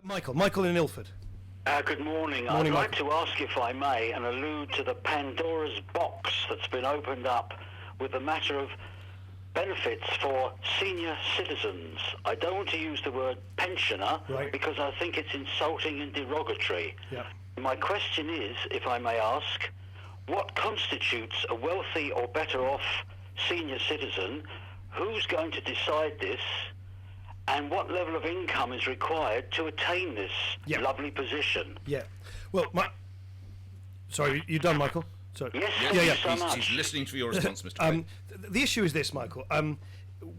Michael in Ilford. Good morning. Morning, I'd like Michael. to ask, if I may, and allude to the Pandora's box that's been opened up with the matter of benefits for senior citizens. I don't want to use the word pensioner, Right. because I think it's insulting and derogatory. Yeah. My question is, if I may ask, what constitutes a wealthy or better off senior citizen? Who's going to decide this? And what level of income is required to attain this Yeah. lovely position? Yeah. Well, sorry, you done, Michael? Sorry. Yes, Yeah, thank yeah. you so much. He's listening to your response, Mr. Clegg. The issue is this, Michael.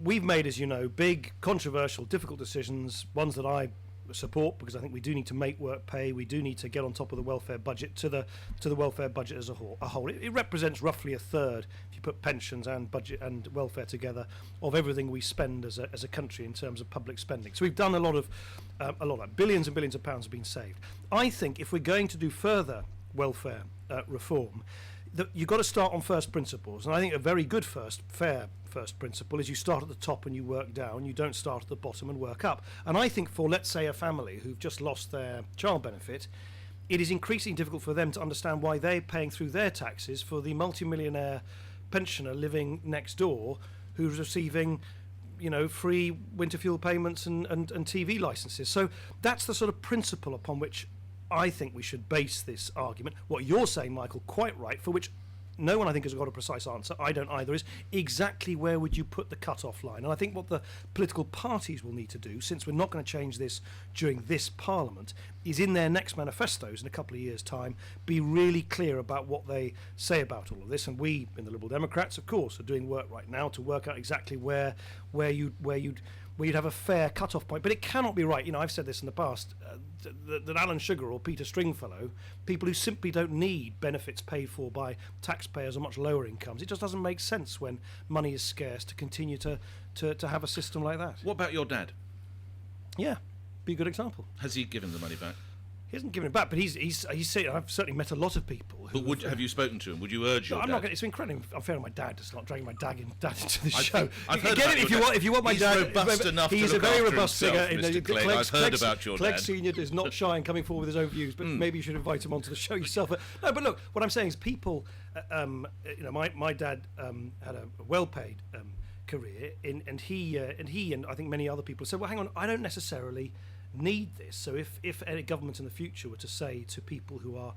We've made, as you know, big, controversial, difficult decisions, ones that I support because I think we do need to make work pay. We do need to get on top of the welfare budget to the welfare budget as a whole. It represents roughly a third, if you put pensions and budget and welfare together, of everything we spend as a country in terms of public spending. So we've done a lot of that. Billions and billions of pounds have been saved. I think if we're going to do further welfare reform, you've got to start on first principles, and I think a very good fair first principle is you start at the top and you work down. You don't start at the bottom and work up. And I think for, let's say, a family who've just lost their child benefit, it is increasingly difficult for them to understand why they're paying through their taxes for the multimillionaire pensioner living next door who's receiving, free winter fuel payments and TV licenses. So that's the sort of principle upon which I think we should base this argument. What you're saying, Michael, quite right, for which no one I think has got a precise answer, I don't either, is exactly where would you put the cut-off line? And I think what the political parties will need to do, since we're not going to change this during this Parliament, is in their next manifestos in a couple of years' time, be really clear about what they say about all of this. And we, in the Liberal Democrats, of course, are doing work right now to work out exactly where you'd have a fair cut-off point. But it cannot be right, I've said this in the past, that Alan Sugar or Peter Stringfellow, people who simply don't need benefits paid for by taxpayers on much lower incomes, it just doesn't make sense when money is scarce to continue to have a system like that. What about your dad? Yeah, be a good example. Has he given the money back? He hasn't given it back, but he's saying, I've certainly met a lot of people. But have you spoken to him? Would you urge your I'm dad? not going. It's incredibly unfair on my dad to start dragging my dad into the I've- show. I've heard Get about it your if you want my He's dad. robust enough to he's look a very after robust himself, figure. Mr. Clegg. I've heard about your Clegg dad. Senior is not shy in coming forward with his own views, but maybe you should invite him onto the show yourself. No, but look, what I'm saying is people. My dad had a well-paid career, and he and I think many other people said, well, hang on, I don't necessarily need this. So if a government in the future were to say to people who are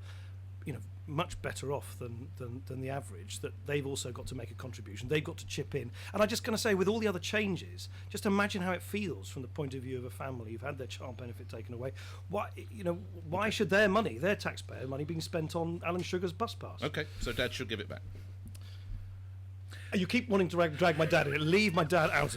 much better off than the average, that they've also got to make a contribution, they've got to chip in. And I'm just going to say, with all the other changes, just imagine how it feels from the point of view of a family who've had their child benefit taken away. Why should their money, their taxpayer money, being spent on Alan Sugar's bus pass? Okay, so Dad should give it back. You keep wanting to drag my dad in it. Leave my dad out of it.